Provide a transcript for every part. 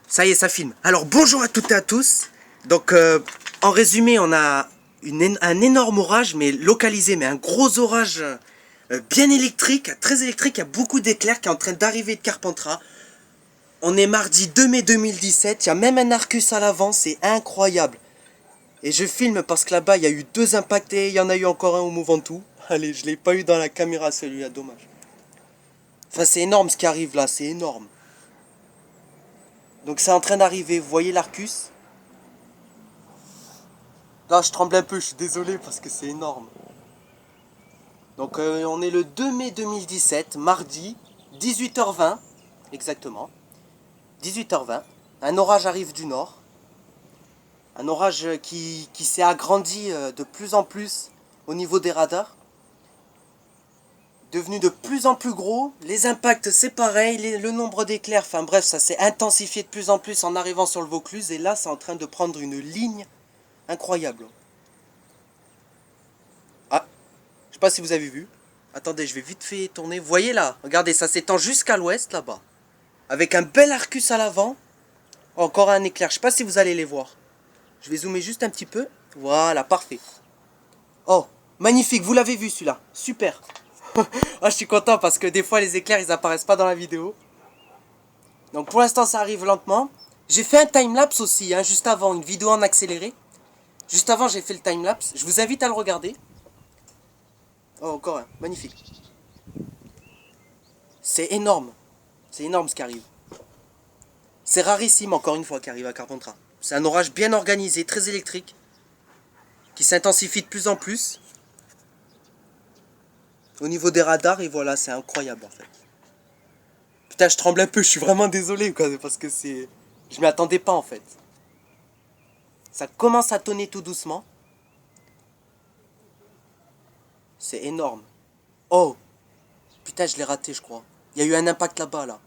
Ça y est, ça filme. Alors bonjour à toutes et à tous. Donc en résumé, on a un énorme orage, mais localisé, mais un gros orage bien électrique, très électrique. Il y a beaucoup d'éclairs qui est en train d'arriver de Carpentras. On est mardi 2 mai 2017. Il y a même un Arcus à l'avant, c'est incroyable. Et je filme parce que là-bas, il y a eu 2 impactés. Il y en a eu encore un au Mouventoux. Allez, je l'ai pas eu dans la caméra celui-là, dommage. Enfin, c'est énorme ce qui arrive là, c'est énorme. Donc c'est en train d'arriver, vous voyez l'Arcus? Là je tremble un peu, je suis désolé parce que c'est énorme. Donc on est le 2 mai 2017, mardi, 18h20, exactement. 18h20, un orage arrive du nord. Un orage qui s'est agrandi de plus en plus au niveau des radars. Devenu de plus en plus gros, les impacts c'est pareil, le nombre d'éclairs, enfin bref, ça s'est intensifié de plus en plus en arrivant sur le Vaucluse. Et là c'est en train de prendre une ligne incroyable. Ah, je sais pas si vous avez vu. Attendez, je vais vite fait tourner. Vous voyez là, regardez, ça s'étend jusqu'à l'ouest là-bas. Avec un bel Arcus à l'avant. Encore un éclair, je sais pas si vous allez les voir. Je vais zoomer juste un petit peu. Voilà, parfait. Oh, magnifique, vous l'avez vu celui-là. Super. Ah, je suis content parce que des fois les éclairs ils apparaissent pas dans la vidéo. Donc pour l'instant ça arrive lentement. J'ai fait un timelapse aussi, hein, juste avant, une vidéo en accéléré. Juste avant j'ai fait le timelapse. Je vous invite à le regarder. Oh, encore un, magnifique. C'est énorme. C'est énorme ce qui arrive. C'est rarissime encore une fois qui arrive à Carpentras. C'est un orage bien organisé, très électrique, qui s'intensifie de plus en plus. Au niveau des radars, et voilà, c'est incroyable en fait. Putain, je tremble un peu, je suis vraiment désolé quoi, parce que c'est... Je m'y attendais pas en fait. Ça commence à tonner tout doucement. C'est énorme. Oh, putain, je l'ai raté je crois. Il y a eu un impact là-bas là.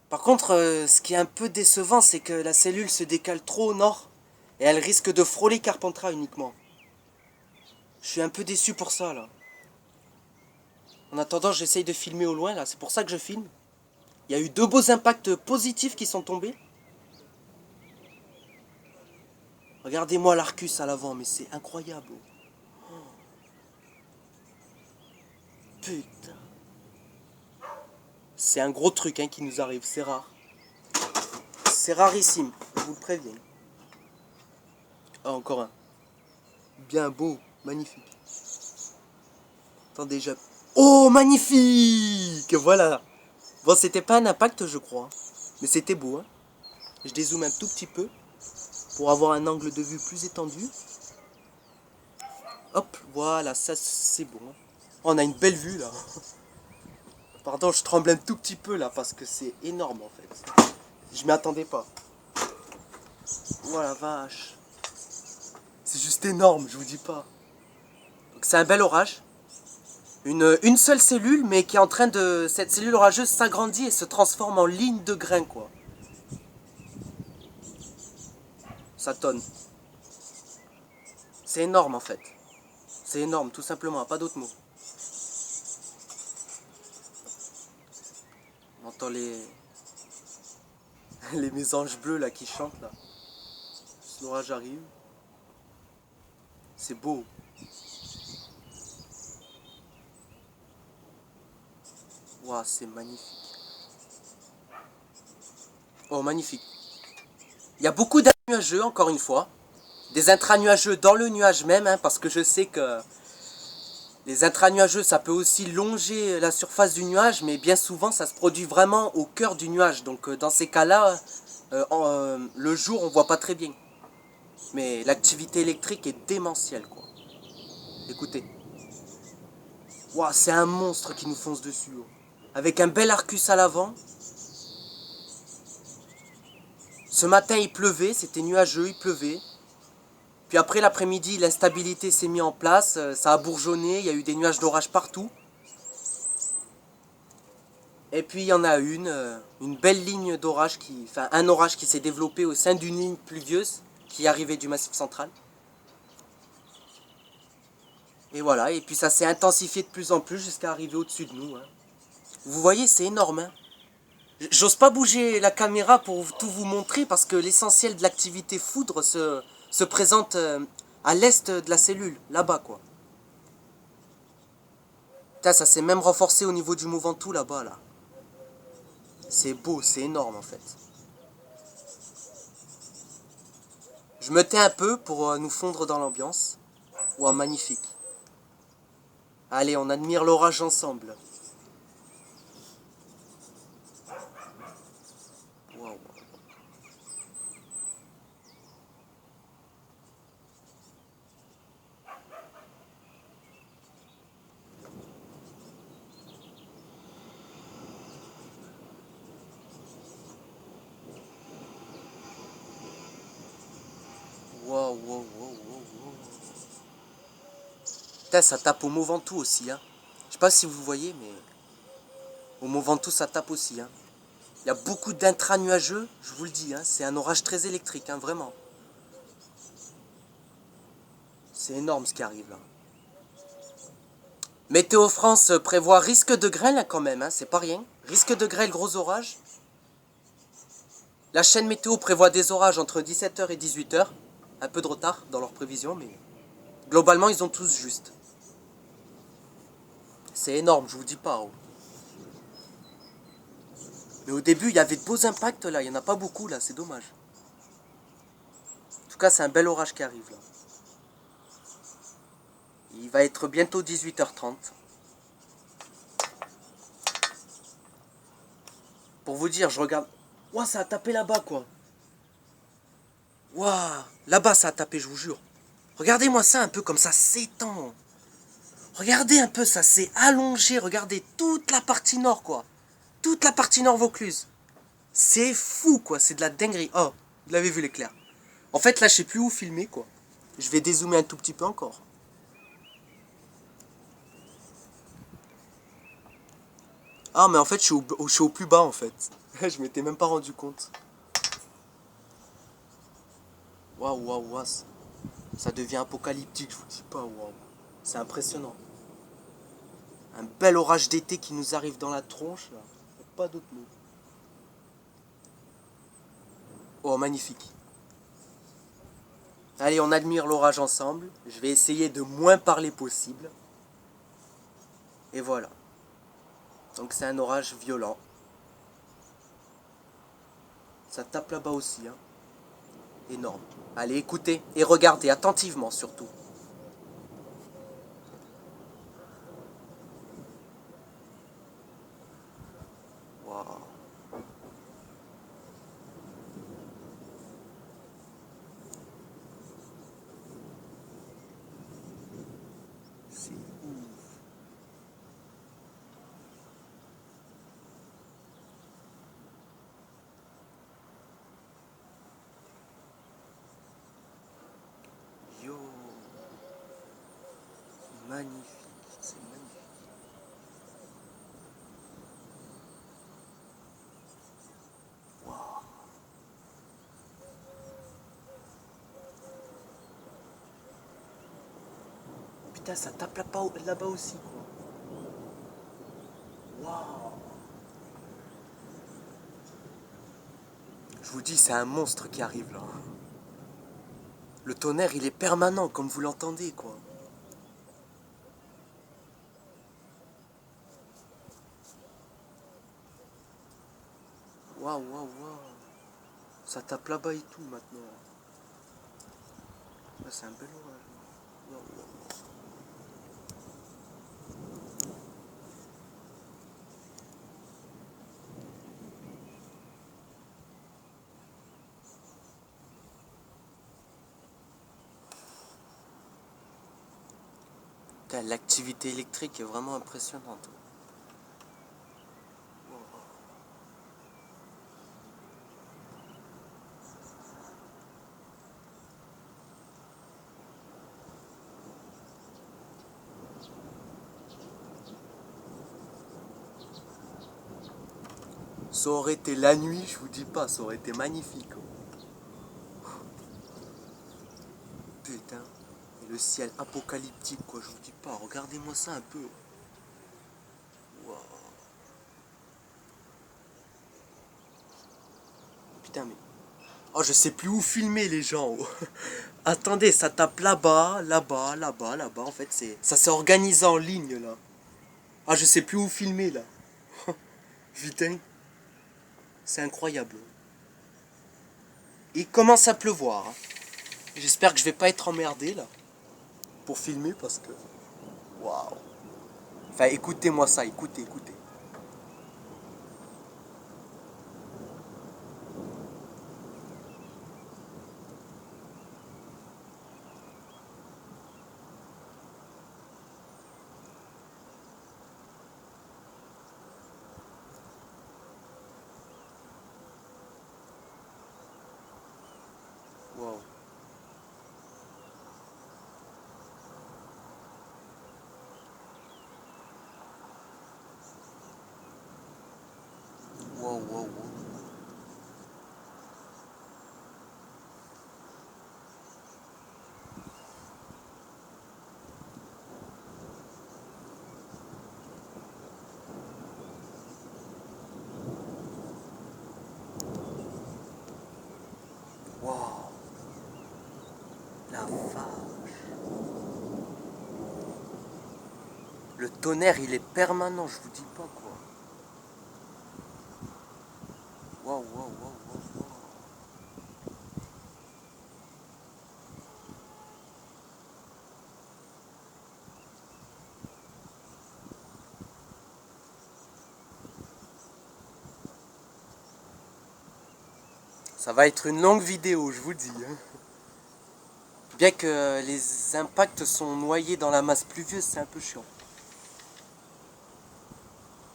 Par contre, ce qui est un peu décevant, c'est que la cellule se décale trop au nord. Et elle risque de frôler Carpentras uniquement. Je suis un peu déçu pour ça là. En attendant, j'essaye de filmer au loin là, c'est pour ça que je filme. Il y a eu 2 beaux impacts positifs qui sont tombés. Regardez-moi l'Arcus à l'avant, mais c'est incroyable. Oh, putain. C'est un gros truc hein, qui nous arrive, c'est rare. C'est rarissime, je vous le préviens. Ah, encore un. Bien beau, magnifique. Attendez, déjà. Oh, magnifique. Voilà. Bon, c'était pas un impact, je crois. Mais c'était beau, hein. Je dézoome un tout petit peu pour avoir un angle de vue plus étendu. Hop, voilà, ça c'est bon. Oh, on a une belle vue là. Pardon, je tremble un tout petit peu là parce que c'est énorme en fait. Je m'y attendais pas. Voilà, vache. C'est juste énorme, je vous dis pas. Donc c'est un bel orage. Une seule cellule, mais qui est en train de... Cette cellule orageuse s'agrandit et se transforme en ligne de grains, quoi. Ça tonne. C'est énorme, en fait. C'est énorme, tout simplement, pas d'autre mot. On entend les mésanges bleus, là, qui chantent, là. L'orage arrive. C'est beau. Waouh, c'est magnifique. Oh, magnifique. Il y a beaucoup d'intranuageux, encore une fois. Des intranuageux dans le nuage même, hein, parce que je sais que les intranuageux, ça peut aussi longer la surface du nuage, mais bien souvent, ça se produit vraiment au cœur du nuage. Donc, dans ces cas-là, le jour, on voit pas très bien. Mais l'activité électrique est démentielle, quoi. Écoutez. Waouh, c'est un monstre qui nous fonce dessus. Oh. Avec un bel Arcus à l'avant. Ce matin, il pleuvait, c'était nuageux, il pleuvait. Puis après l'après-midi, l'instabilité s'est mise en place, ça a bourgeonné, il y a eu des nuages d'orage partout. Et puis il y en a une belle ligne d'orage, enfin un orage qui s'est développé au sein d'une ligne pluvieuse qui arrivait du Massif central. Et voilà, et puis ça s'est intensifié de plus en plus jusqu'à arriver au-dessus de nous. Hein. Vous voyez, c'est énorme. Hein. J'ose pas bouger la caméra pour tout vous montrer parce que l'essentiel de l'activité foudre se présente à l'est de la cellule, là-bas quoi. Putain, ça s'est même renforcé au niveau du Mont Ventoux là-bas là. C'est beau, c'est énorme en fait. Je me tais un peu pour nous fondre dans l'ambiance. Ouah, magnifique. Allez, on admire l'orage ensemble. Waouh. Waouh, waouh, waouh, waouh, waouh. Putain, ça tape au Mont Ventoux aussi, hein. Je sais pas si vous voyez, mais au Mont Ventoux, ça tape aussi, hein. Il y a beaucoup d'intra-nuageux, je vous le dis, hein. C'est un orage très électrique, hein, vraiment. C'est énorme ce qui arrive là. Météo France prévoit risque de grêle hein, quand même, hein, c'est pas rien. Risque de grêle, gros orage. La chaîne météo prévoit des orages entre 17h et 18h. Un peu de retard dans leurs prévisions, mais globalement, ils ont tous juste. C'est énorme, je vous dis pas. Oh. Mais au début, il y avait de beaux impacts là, il n'y en a pas beaucoup là, c'est dommage. En tout cas, c'est un bel orage qui arrive là. Il va être bientôt 18h30. Pour vous dire, je regarde. Ouah, ça a tapé là-bas quoi. Ouah, là-bas ça a tapé, je vous jure. Regardez-moi ça un peu comme ça s'étend. Regardez un peu, ça s'est allongé. Regardez toute la partie nord quoi. Toute la partie nord Vaucluse. C'est fou quoi, c'est de la dinguerie. Oh, vous l'avez vu l'éclair. En fait là, je sais plus où filmer quoi. Je vais dézoomer un tout petit peu encore. Ah mais en fait je suis au plus bas en fait. Je m'étais même pas rendu compte. Waouh, waouh, waouh. Ça devient apocalyptique, je vous dis pas, waouh. C'est impressionnant. Un bel orage d'été qui nous arrive dans la tronche, là. Pas d'autre mot. Oh, magnifique. Allez, on admire l'orage ensemble. Je vais essayer de moins parler possible. Et voilà. Donc c'est un orage violent. Ça tape là-bas aussi, hein. Énorme. Allez, écoutez et regardez attentivement surtout. Waouh. C'est ouf. Yo. Magnifique. C'est magnifique. Waouh. Putain, ça tape là-bas aussi, quoi. Waouh. Je vous dis, c'est un monstre qui arrive là. Le tonnerre, il est permanent, comme vous l'entendez, quoi. Waouh, waouh, waouh. Ça tape là-bas et tout maintenant. Là, c'est un bel orage. Waouh, waouh, waouh. Putain, l'activité électrique est vraiment impressionnante. Ça aurait été la nuit, je vous dis pas, ça aurait été magnifique. Putain. Et le ciel apocalyptique, quoi, je vous dis pas. Regardez-moi ça un peu. Waouh. putain, mais... Oh, je sais plus où filmer les gens. Attendez, ça tape là-bas, là-bas, là-bas, là-bas. En fait, ça s'est organisé en ligne, là. Ah, je sais plus où filmer, là. Putain. C'est incroyable. Il commence à pleuvoir. Hein. J'espère que je vais pas être emmerdé, là. Pour filmer, parce que... Waouh. Enfin, écoutez-moi ça, écoutez, écoutez. Waouh. Waouh, waouh, waouh. Waouh. La vache. Le tonnerre, il est permanent, je vous dis pas quoi. Waouh, waouh, waouh, waouh, waouh. Ça va être une longue vidéo, je vous dis. Hein. Bien que les impacts sont noyés dans la masse pluvieuse, c'est un peu chiant.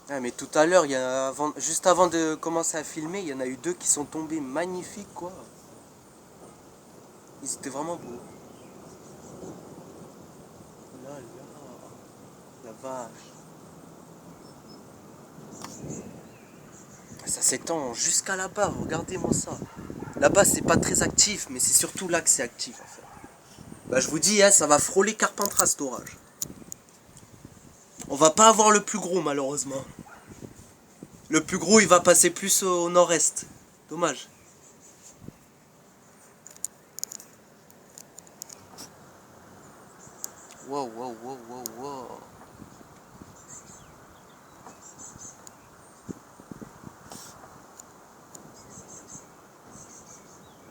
Ah, mais tout à l'heure, juste avant de commencer à filmer, il y en a eu 2 qui sont tombés magnifiques, quoi. Ils étaient vraiment beaux. Là, là, la vache. Ça s'étend jusqu'à là-bas, regardez-moi ça. Là-bas, c'est pas très actif, mais c'est surtout là que c'est actif, en fait. Bah, je vous dis, hein, ça va frôler Carpentras cet orage. On va pas avoir le plus gros, malheureusement. Le plus gros, il va passer plus au nord-est. Dommage. Wow, wow, wow, wow, wow.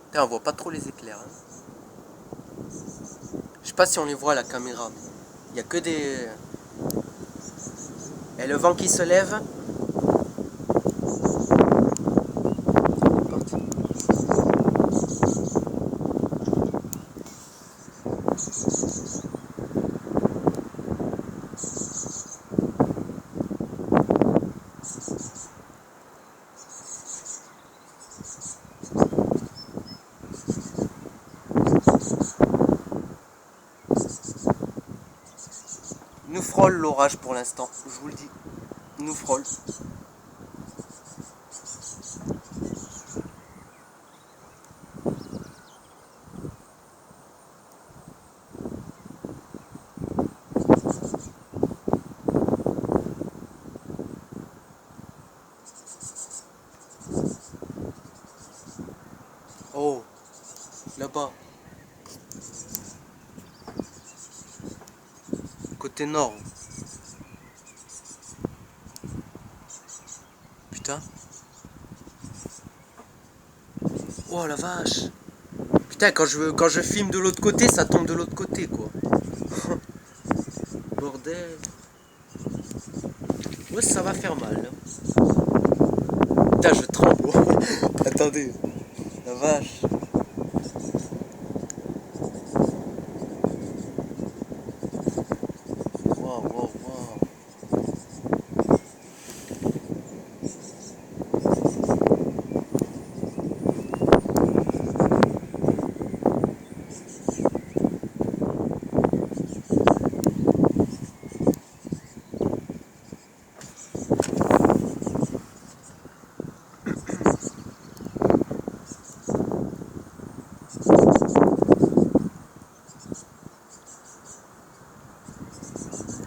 Putain, on voit pas trop les éclairs. Hein. Je sais pas si on les voit à la caméra. Il y a que des... Et le vent qui se lève. Nous frôle l'orage pour l'instant, je vous le dis. Nous frôle. Oh, là-bas. Côté nord. Putain. Oh la vache. Putain, quand je filme de l'autre côté, ça tombe de l'autre côté, quoi. Bordel. Ouais, ça va faire mal. Putain, je tremble. Attendez. La vache. Waouh, waouh, waouh.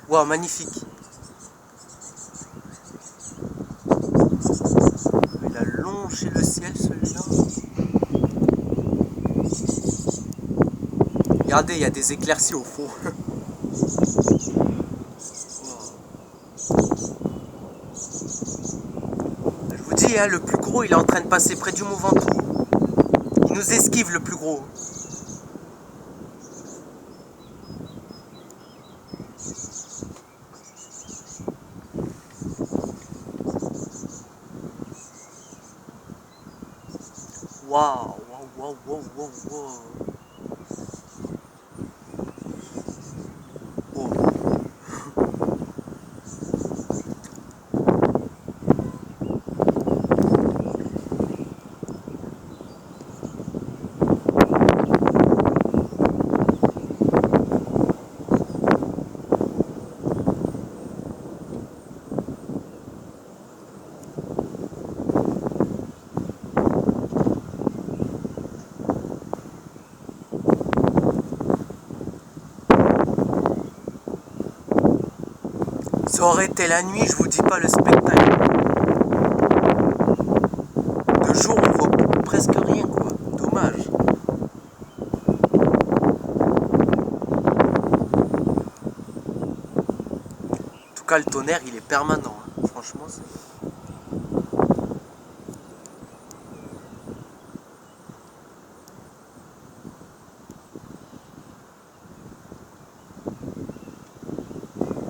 Waouh, magnifique. Il a long. allongé le ciel celui-là. Regardez, il y a des éclaircies au fond. Je vous dis, hein, le plus gros, il est en train de passer près du Mont Ventoux. Il nous esquive, le plus gros. Waouh, waouh, waouh, waouh, waouh. Ça aurait été la nuit, je vous dis pas le spectacle. De jour, on voit presque rien, quoi. Dommage. En tout cas, le tonnerre, il est permanent. Hein. Franchement, c'est...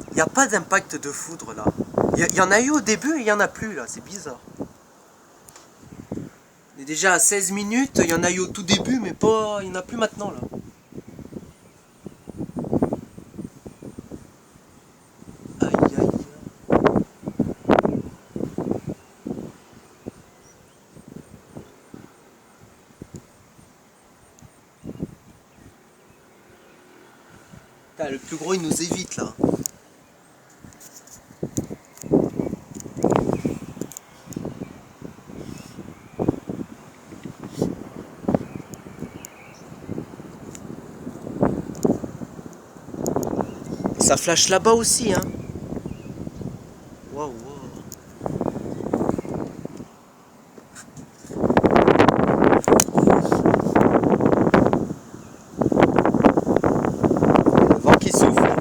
Il n'y a pas d'impact de foudre là. Il y en a eu au début et il n'y en a plus là, c'est bizarre. On est déjà à 16 minutes, il y en a eu au tout début mais pas, il n'y en a plus maintenant là. Aïe aïe. Putain, le plus gros il nous évite là. Ça flash là-bas aussi, hein. Waouh, waouh. Le vent qui souffle.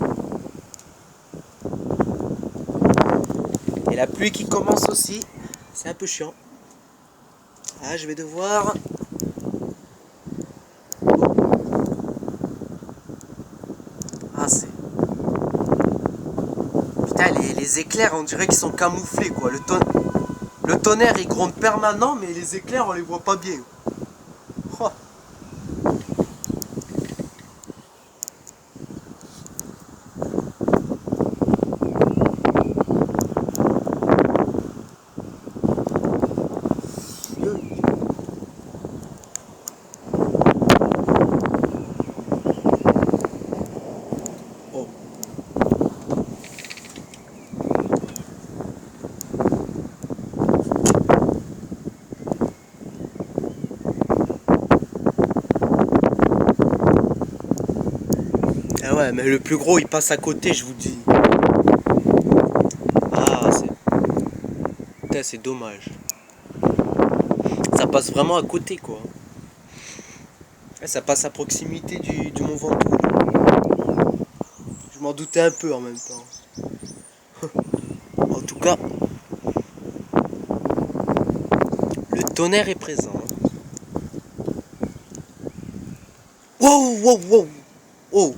Et la pluie qui commence aussi. C'est un peu chiant. Ah, je vais devoir... Ah, c'est... Putain, les éclairs, on dirait qu'ils sont camouflés, quoi. Le tonnerre, il gronde permanent, mais les éclairs, on les voit pas bien. Oh. Oh. Ah ouais, mais le plus gros, il passe à côté, je vous dis. Ah, c'est... Putain, c'est dommage. Ça passe vraiment à côté, quoi. Et ça passe à proximité du Mont Ventoux. Je m'en doutais un peu en même temps. En tout cas, le tonnerre est présent. Wow, wow, wow, wow.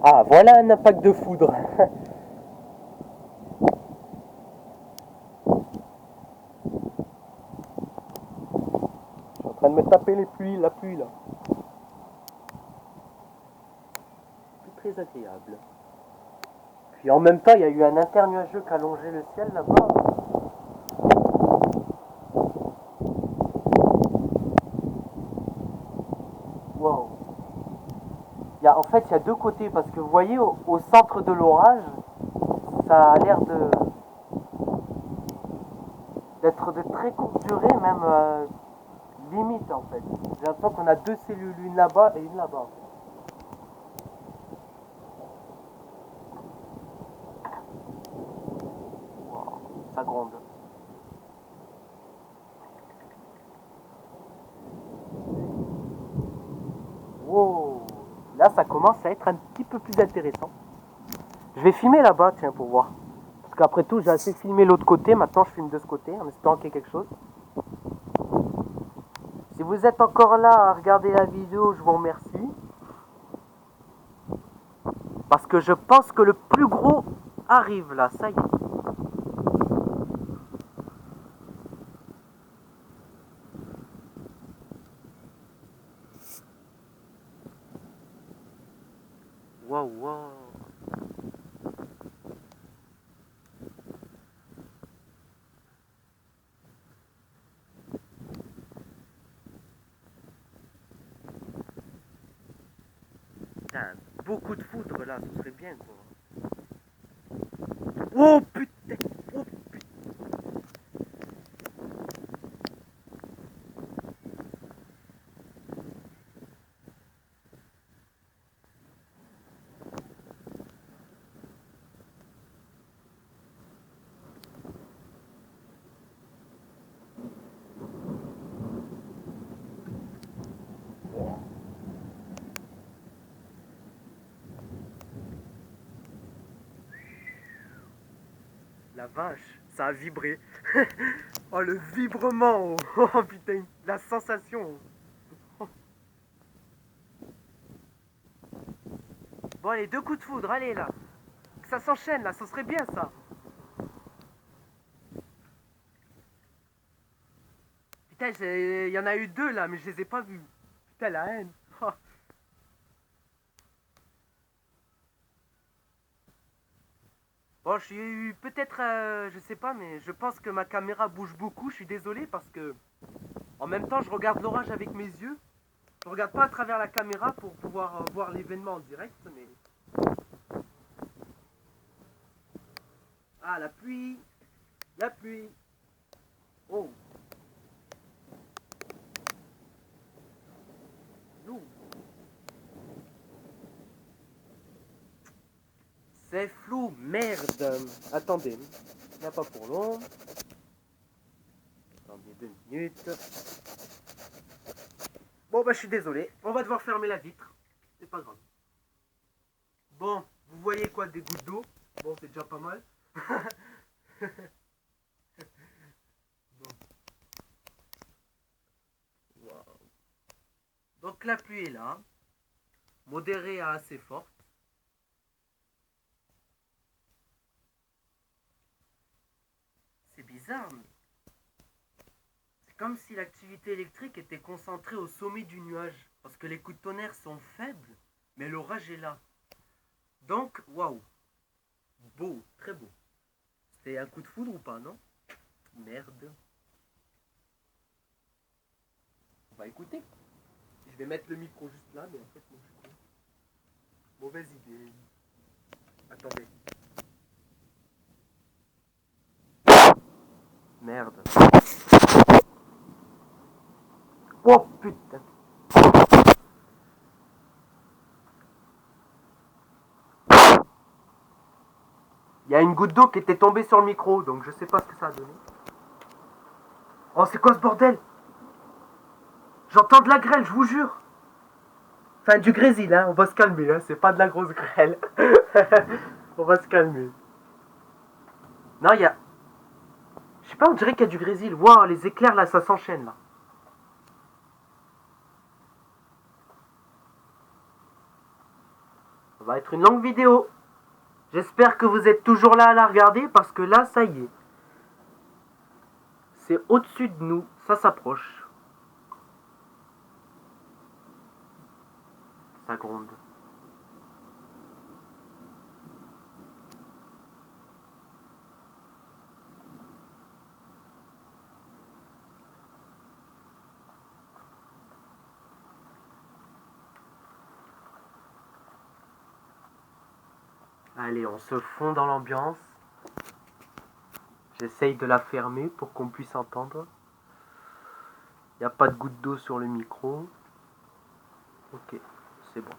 Ah, voilà un impact de foudre. Je suis en train de me taper la pluie là. C'est très agréable. Puis en même temps, il y a eu un internuageux qui a longé le ciel là-bas. Wow. En fait, il y a deux côtés parce que vous voyez, au centre de l'orage, ça a l'air d'être de très courte durée, même limite en fait. J'ai l'impression qu'on a deux cellules, une là-bas et une là-bas. Wow, ça gronde. Wow. Là, ça commence à être un petit peu plus intéressant. Je vais filmer là-bas, tiens, pour voir. Parce qu'après tout, j'ai assez filmé l'autre côté. Maintenant, je filme de ce côté, en espérant qu'il y ait quelque chose. Si vous êtes encore là à regarder la vidéo, je vous remercie. Parce que je pense que le plus gros arrive là, ça y est. Waouh, waouh. Putain, beaucoup de foudre là, ce serait bien quoi. Oh putain, oh putain. La vache, ça a vibré. Oh le vibrement. Oh putain, la sensation. Bon allez, deux coups de foudre, allez là. Que ça s'enchaîne là, ça serait bien ça. Putain, il y en a eu deux là, mais je les ai pas vus. Putain, la haine. Oh. Bon, je suis peut-être, je sais pas, mais je pense que ma caméra bouge beaucoup. Je suis désolé parce que en même temps, je regarde l'orage avec mes yeux. Je regarde pas à travers la caméra pour pouvoir voir l'événement en direct, mais ah la pluie, la pluie. Oh, nous. C'est flou, merde. Attendez, il n'y a pas pour long. Attendez 2 minutes. Bon bah je suis désolé, on va devoir fermer la vitre. C'est pas grave. Bon, vous voyez quoi, des gouttes d'eau. Bon, c'est déjà pas mal. Bon. Wow. Donc la pluie est là, modérée à assez forte. C'est bizarre, mais c'est comme si l'activité électrique était concentrée au sommet du nuage, parce que les coups de tonnerre sont faibles, mais l'orage est là. Donc, waouh, beau, très beau. C'était un coup de foudre ou pas, non? Merde. On va écouter. Je vais mettre le micro juste là, mais en fait, non, je suis con. Mauvaise idée. Attendez. Merde. Oh putain. Il y a une goutte d'eau qui était tombée sur le micro, donc je sais pas ce que ça a donné. Oh, c'est quoi ce bordel? J'entends de la grêle, je vous jure. Enfin, du grésil, hein. On va se calmer, hein. C'est pas de la grosse grêle. On va se calmer. Non, il y a. Je sais pas, on dirait qu'il y a du grésil. Waouh, les éclairs là, ça s'enchaîne là. Ça va être une longue vidéo. J'espère que vous êtes toujours là à la regarder parce que là, ça y est. C'est au-dessus de nous. Ça s'approche. Ça gronde. Allez, on se fond dans l'ambiance. J'essaye de la fermer pour qu'on puisse entendre. Il n'y a pas de goutte d'eau sur le micro. Ok, c'est bon.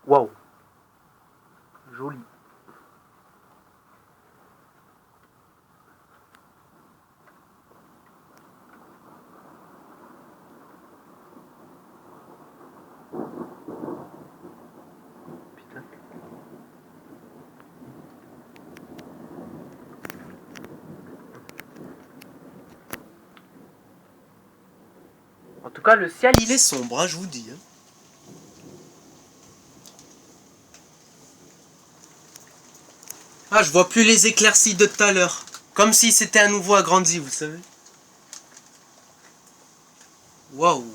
Waouh, joli. Putain. En tout cas, le ciel, il est sombre, hein, je vous dis. Hein. Ah, je vois plus les éclaircies de tout à l'heure. Comme si c'était un nouveau agrandi, vous savez. Waouh.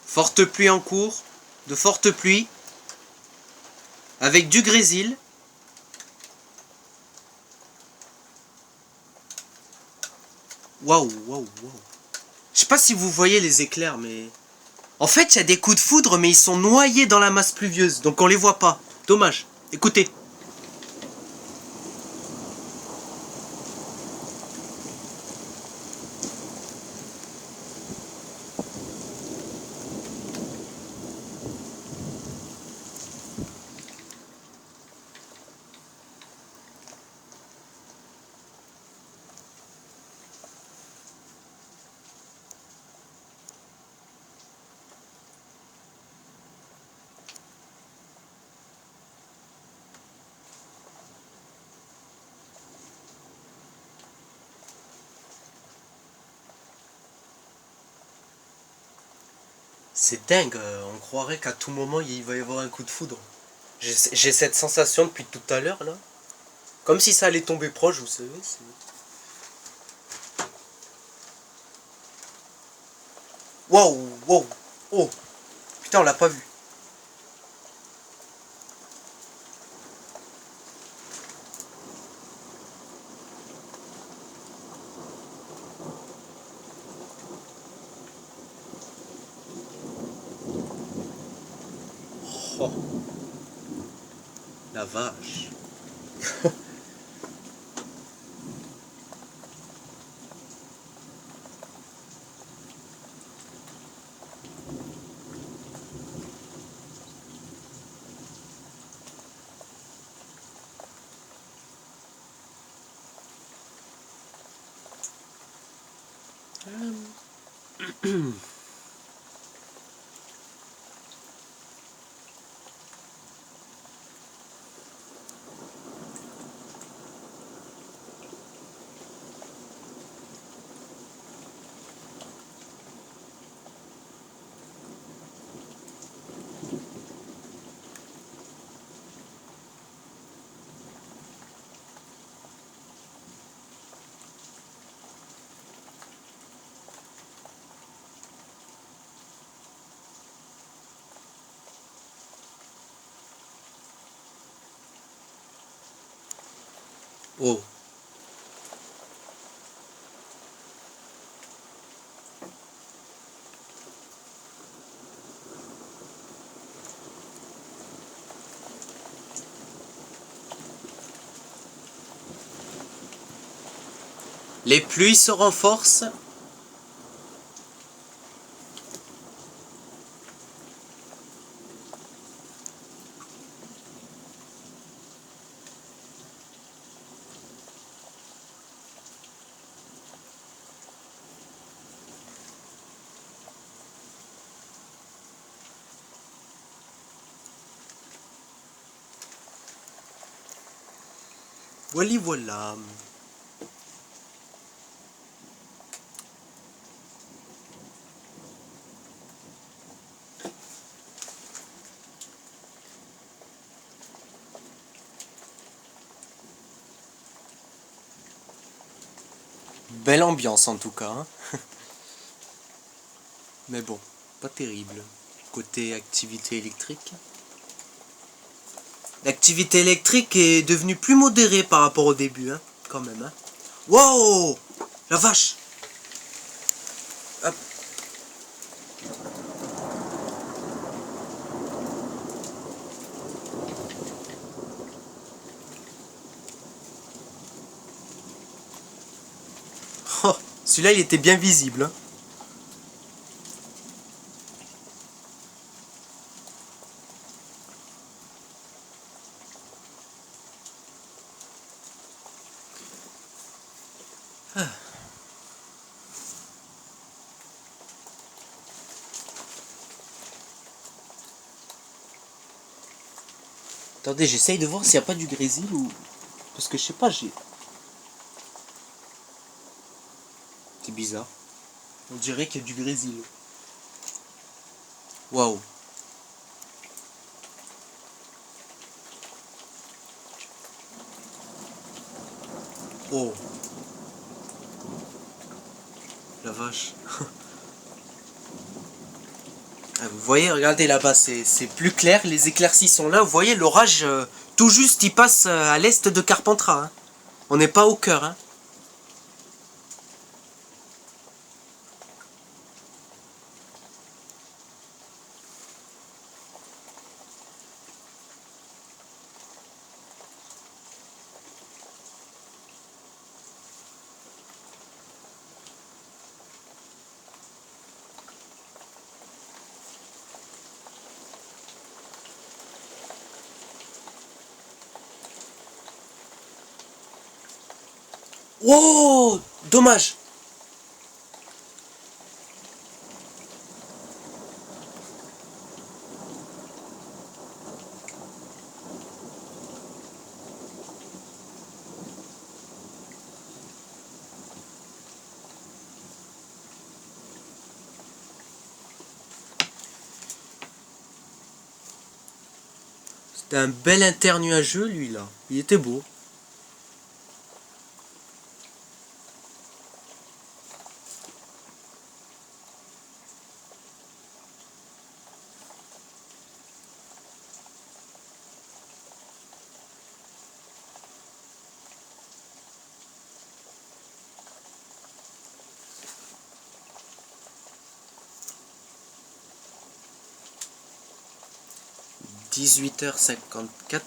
Forte pluie en cours. De fortes pluies. Avec du grésil. Waouh, waouh, waouh. Je sais pas si vous voyez les éclairs, mais... En fait, il y a des coups de foudre, mais ils sont noyés dans la masse pluvieuse, donc on les voit pas. Dommage. Écoutez. C'est dingue, on croirait qu'à tout moment il va y avoir un coup de foudre. J'ai cette sensation depuis tout à l'heure là. Comme si ça allait tomber proche, vous savez. Waouh, waouh, oh, putain, on l'a pas vu. Oh, la vache. Oh. Les pluies se renforcent. Voilà, voilà. Belle ambiance en tout cas. Hein. Mais bon, pas terrible. Côté activité électrique. L'activité électrique est devenue plus modérée par rapport au début, hein, quand même. Hein. Wow, la vache. Hop. Celui-là, il était bien visible. Hein. Ah. Attendez, j'essaye de voir s'il n'y a pas du grésil ou... Parce que je sais pas, j'ai... C'est bizarre. On dirait qu'il y a du grésil. Waouh. Oh. La vache. Ah, vous voyez, regardez là-bas, c'est plus clair. Les éclaircies sont là. Vous voyez, l'orage, tout juste, il passe à l'est de Carpentras. Hein. On n'est pas au cœur. Hein. Wow, dommage. C'était un bel internuageux, lui, là. Il était beau. « 18h54 ».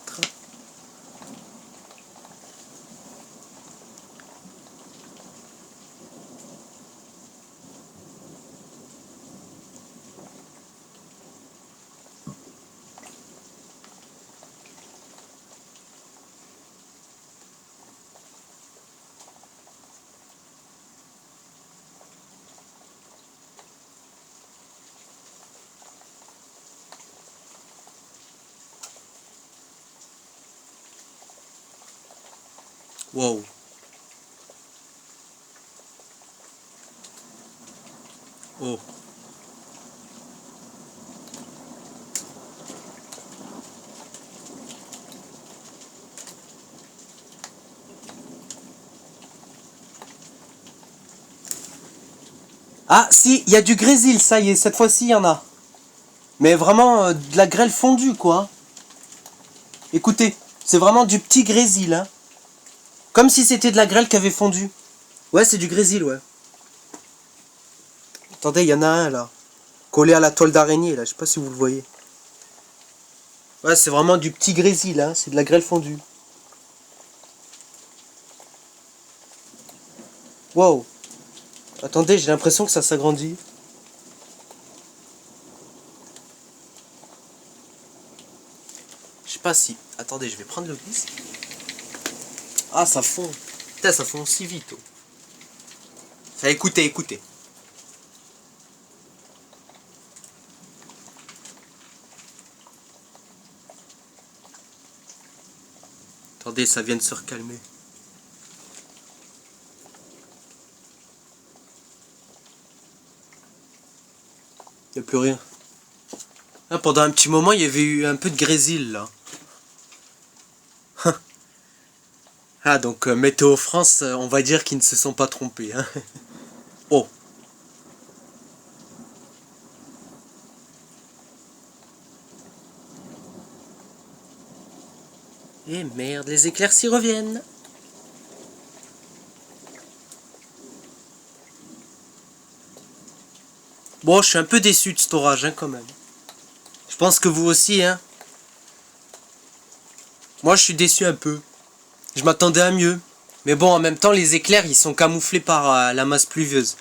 Wow. Oh. Ah, si, il y a du grésil, ça y est, cette fois-ci, il y en a. Mais vraiment, de la grêle fondue, quoi. Écoutez, c'est vraiment du petit grésil, hein. Comme si c'était de la grêle qui avait fondu. Ouais, c'est du grésil, ouais. Attendez, il y en a un, là. Collé à la toile d'araignée, là. Je sais pas si vous le voyez. Ouais, c'est vraiment du petit grésil, hein. C'est de la grêle fondue. Wow. Attendez, j'ai l'impression que ça s'agrandit. Je sais pas si... Attendez, je vais prendre le vis. Ah, ça fond. Putain, ça fond si vite. Oh. Ça, écoutez, écoutez. Attendez, ça vient de se recalmer. Il n'y a plus rien. Là, pendant un petit moment, il y avait eu un peu de grésil, là. Ah, donc Météo France, on va dire qu'ils ne se sont pas trompés. Hein. Oh. Et merde, les éclaircies reviennent. Bon, je suis un peu déçu de cet orage, hein, quand même. Je pense que vous aussi, hein. Moi, je suis déçu un peu. Je m'attendais à mieux. Mais bon, en même temps, les éclairs, ils sont camouflés par la masse pluvieuse.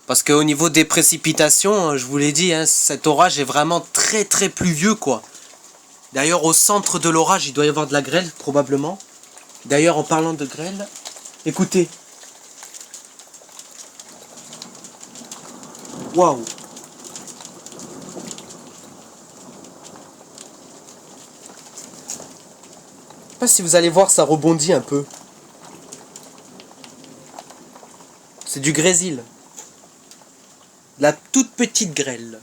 Parce qu'au niveau des précipitations, je vous l'ai dit, hein, cet orage est vraiment très très pluvieux, quoi. D'ailleurs, au centre de l'orage, il doit y avoir de la grêle, probablement. D'ailleurs, en parlant de grêle, écoutez. Waouh! Je sais pas si vous allez voir, ça rebondit un peu. C'est du grésil. La toute petite grêle.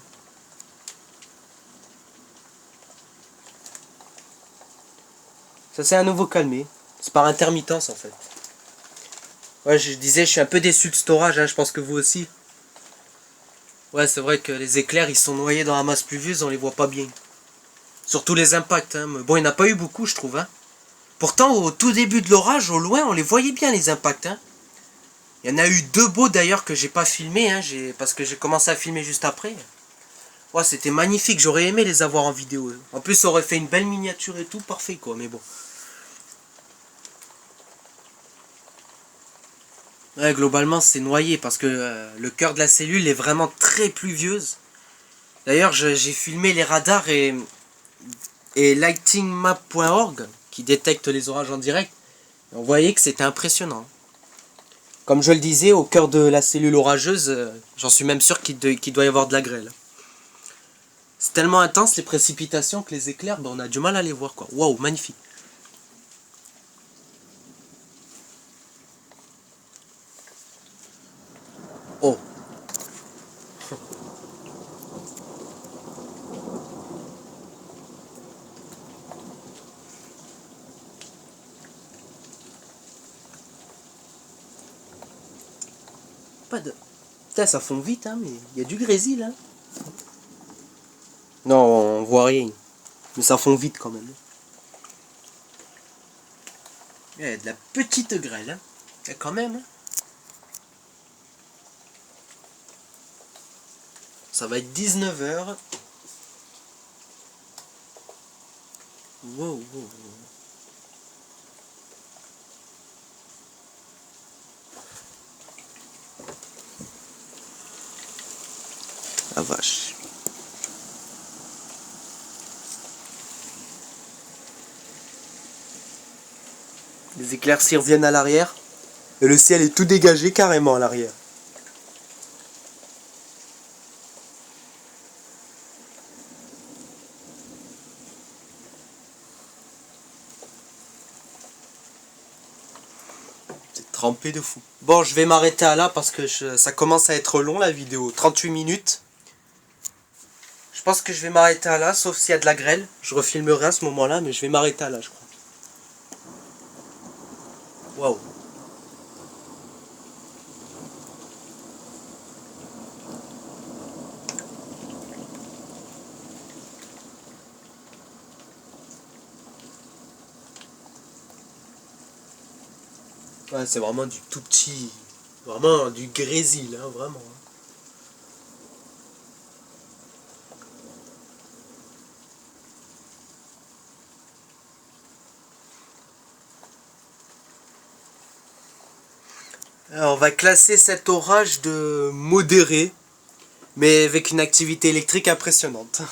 Ça s'est à nouveau calmé. C'est par intermittence en fait. Ouais, je disais, je suis un peu déçu de cet orage, hein, je pense que vous aussi. Ouais, c'est vrai que les éclairs, ils sont noyés dans la masse pluvieuse, on les voit pas bien. Surtout les impacts, hein. Bon, il n'y en a pas eu beaucoup, je trouve, hein. Pourtant, au tout début de l'orage, au loin, on les voyait bien, les impacts, hein. Il y en a eu 2 beaux d'ailleurs que j'ai pas filmé, hein, parce que j'ai commencé à filmer juste après. Ouais, c'était magnifique, j'aurais aimé les avoir en vidéo. En plus, ça aurait fait une belle miniature et tout, parfait quoi, mais bon. Ouais, globalement, c'est noyé parce que le cœur de la cellule est vraiment très pluvieuse. D'ailleurs, j'ai filmé les radars et lightingmap.org qui détecte les orages en direct. On voyait que c'était impressionnant. Comme je le disais, au cœur de la cellule orageuse, j'en suis même sûr qu'il doit y avoir de la grêle. C'est tellement intense les précipitations que les éclairs, ben, on a du mal à les voir quoi. Waouh, magnifique. Oh. Pas de... Putain, ça fond vite, hein, mais il y a du grésil, hein. Non, on voit rien. Mais ça fond vite quand même. Il y a de la petite grêle, hein. Et quand même, hein. Ça va être 19h. Wow, wow, wow. La vache. Les éclaircies reviennent à l'arrière. Et le ciel est tout dégagé carrément à l'arrière. C'est trempé de fou. Bon, je vais m'arrêter à là parce que ça commence à être long la vidéo. 38 minutes. Je pense que je vais m'arrêter à là, sauf s'il y a de la grêle. Je refilmerai à ce moment-là, mais je vais m'arrêter à là, je crois. Waouh. Ouais, c'est vraiment du tout petit. Vraiment du grésil, hein, vraiment. Alors, on va classer cet orage de modéré, mais avec une activité électrique impressionnante.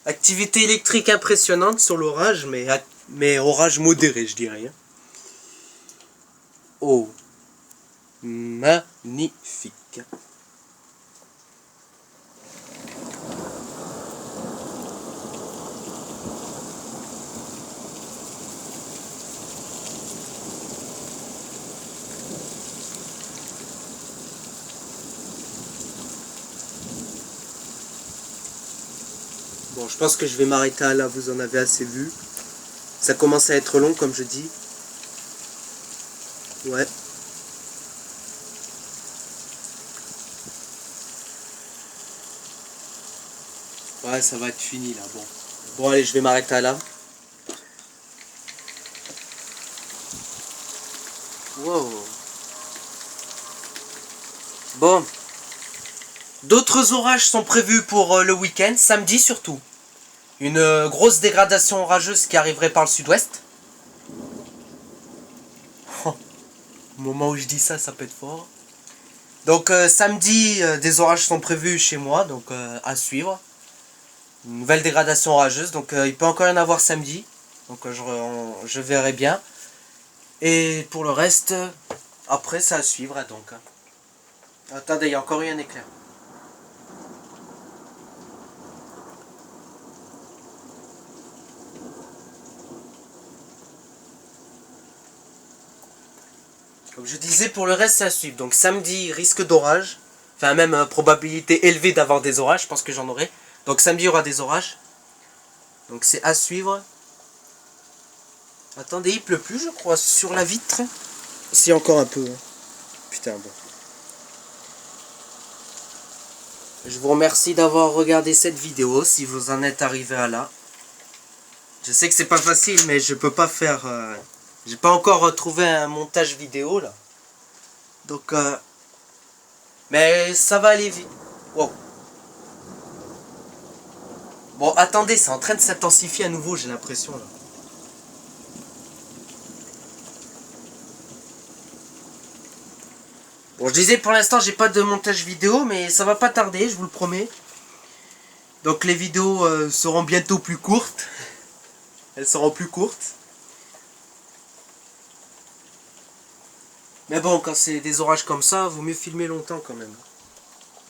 Activité électrique impressionnante sur l'orage, mais orage modéré, je dirais. Hein. Oh, magnifique. Bon, je pense que je vais m'arrêter à là, vous en avez assez vu. Ça commence à être long, comme je dis. Ouais. Ouais, ça va être fini là, bon. Bon, allez, je vais m'arrêter à là. Wow. Bon. D'autres orages sont prévus pour le week-end, samedi surtout. Une grosse dégradation orageuse qui arriverait par le sud-ouest. Au moment où je dis ça, ça peut être fort. Donc samedi, des orages sont prévus chez moi, donc à suivre. Une nouvelle dégradation orageuse, donc il peut encore y en avoir samedi. Donc je verrai bien. Et pour le reste, après ça à suivre, hein, donc. Attendez, il y a encore eu un éclair. Comme je disais, pour le reste, c'est à suivre. Donc samedi, risque d'orage. Enfin, même probabilité élevée d'avoir des orages, je pense que j'en aurai. Donc samedi, il y aura des orages. Donc c'est à suivre. Attendez, il pleut plus, je crois, sur la vitre. Si, encore un peu. Hein. Putain, bon. Je vous remercie d'avoir regardé cette vidéo, si vous en êtes arrivé à là. Je sais que c'est pas facile, mais je peux pas faire... j'ai pas encore trouvé un montage vidéo, là. Donc, mais ça va aller vite. Wow. Bon, attendez, c'est en train de s'intensifier à nouveau, j'ai l'impression, là. Bon, je disais, pour l'instant, j'ai pas de montage vidéo, mais ça va pas tarder, je vous le promets. Donc, les vidéos seront bientôt plus courtes. Elles seront plus courtes. Mais bon, quand c'est des orages comme ça, vaut mieux filmer longtemps quand même.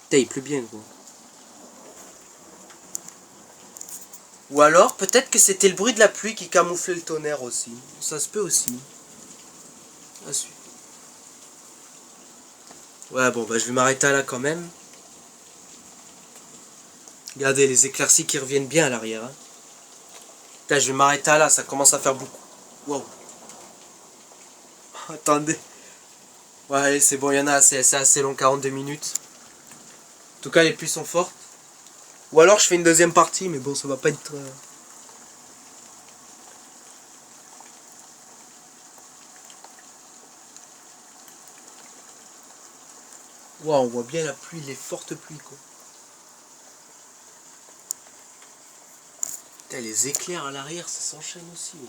Putain, il pleut bien, gros. Ou alors, peut-être que c'était le bruit de la pluie qui camouflait le tonnerre aussi. Ça se peut aussi. Ah, ouais, bon, bah je vais m'arrêter là quand même. Regardez les éclaircies qui reviennent bien à l'arrière. Hein. Putain, je vais m'arrêter là, ça commence à faire beaucoup. Wow. Attendez. Ouais, allez, c'est bon, il y en a assez, c'est assez long, 42 minutes. En tout cas, les pluies sont fortes. Ou alors je fais une deuxième partie, mais bon, ça va pas être... Wow, on voit bien la pluie, les fortes pluies, quoi. Putain, les éclairs à l'arrière, ça s'enchaîne aussi. Ouais.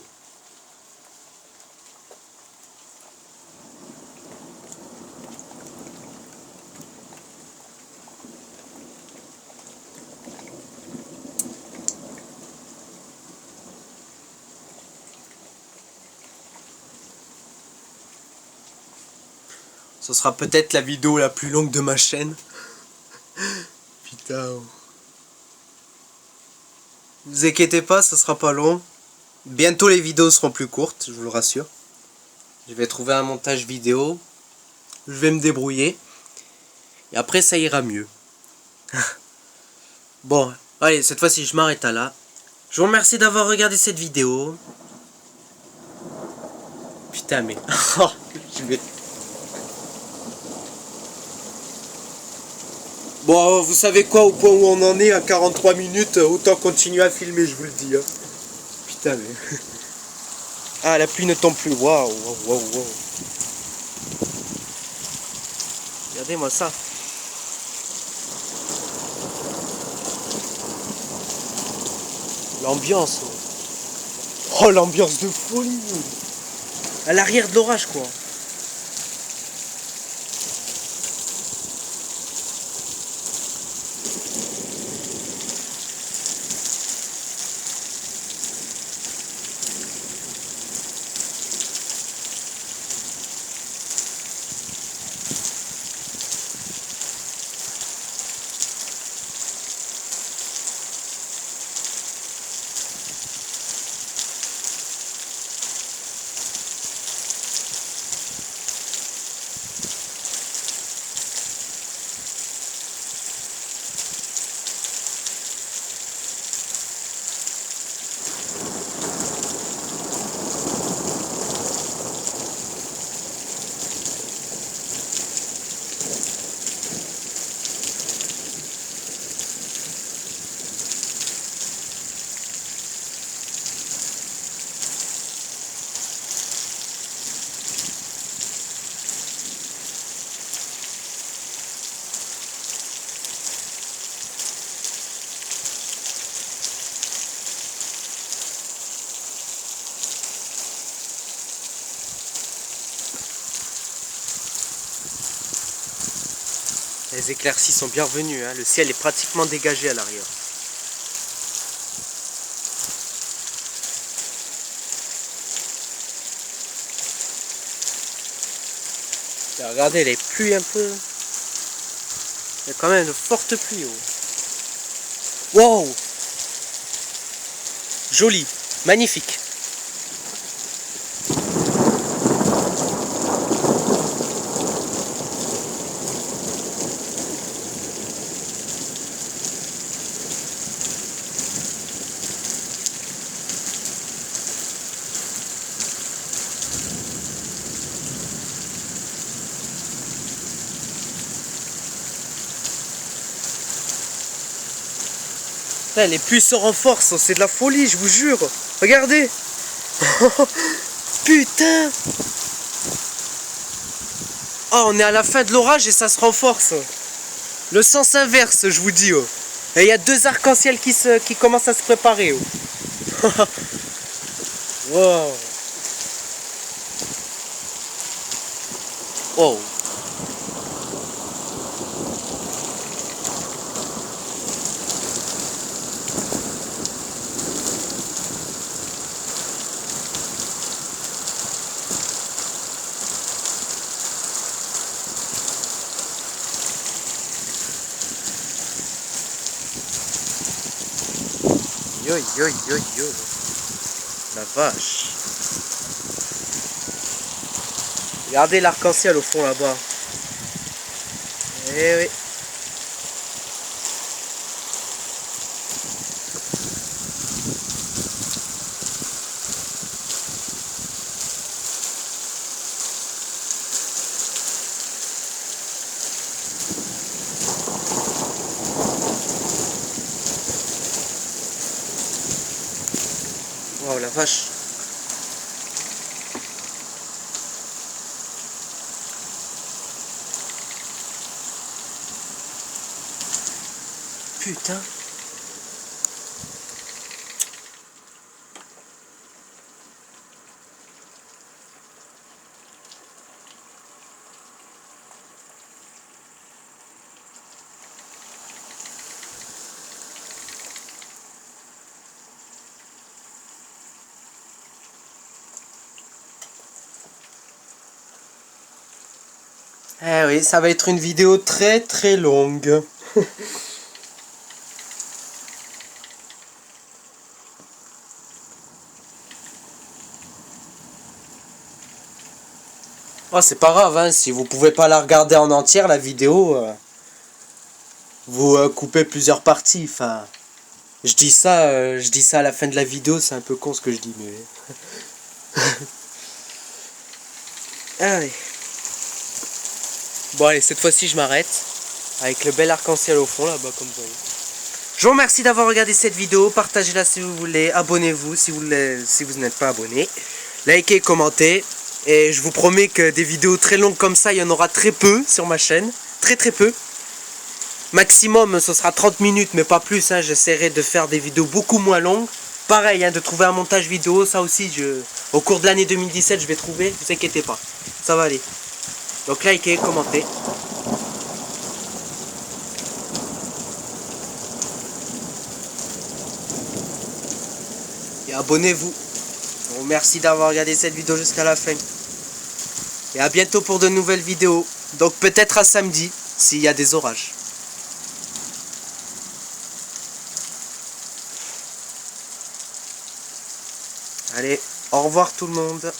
Ce sera peut-être la vidéo la plus longue de ma chaîne. Putain. Ne vous inquiétez pas, ça sera pas long. Bientôt les vidéos seront plus courtes, je vous le rassure. Je vais trouver un montage vidéo. Je vais me débrouiller. Et après ça ira mieux. Bon, allez, cette fois-ci je m'arrête à là. Je vous remercie d'avoir regardé cette vidéo. Putain mais... je vais... Bon, vous savez quoi, au point où on en est, à 43 minutes, autant continuer à filmer, je vous le dis. Hein. Putain, mais... Ah, la pluie ne tombe plus. Waouh, waouh, waouh, waouh. Regardez-moi ça. L'ambiance. Oh, l'ambiance de folie. À l'arrière de l'orage, quoi. Les éclaircies sont bienvenues, hein. Le ciel est pratiquement dégagé à l'arrière. Regardez les pluies un peu. Il y a quand même de fortes pluies. Oh. Wow. Joli, magnifique. Là, les pluies se renforcent, c'est de la folie, je vous jure. Regardez. Putain. Oh, on est à la fin de l'orage et ça se renforce. Le sens inverse, je vous dis. Oh. Et il y a deux arcs-en-ciel qui commencent à se préparer. Oh. Wow. Wow. Yo yo yo yo. La vache. Regardez l'arc-en-ciel au fond là-bas. Eh oui. Wow, la vache. Putain. Eh oui, ça va être une vidéo très très longue. Oh, c'est pas grave, hein, si vous pouvez pas la regarder en entière, la vidéo, vous coupez plusieurs parties. Enfin, je dis ça à la fin de la vidéo, c'est un peu con ce que je dis, mais... Allez. Bon, allez, cette fois-ci, je m'arrête. Avec le bel arc-en-ciel au fond, là-bas, comme vous voyez. Je vous remercie d'avoir regardé cette vidéo. Partagez-la si vous voulez. Abonnez-vous si vous n'êtes pas abonné. Likez, commentez. Et je vous promets que des vidéos très longues comme ça, il y en aura très peu sur ma chaîne. Très très peu. Maximum, ce sera 30 minutes, mais pas plus. Hein. J'essaierai de faire des vidéos beaucoup moins longues. Pareil, hein, de trouver un montage vidéo. Ça aussi, au cours de l'année 2017, je vais trouver. Ne vous inquiétez pas. Ça va aller. Donc likez, commentez. Et abonnez-vous. Bon, merci d'avoir regardé cette vidéo jusqu'à la fin. Et à bientôt pour de nouvelles vidéos. Donc peut-être à samedi, s'il y a des orages. Allez, au revoir tout le monde.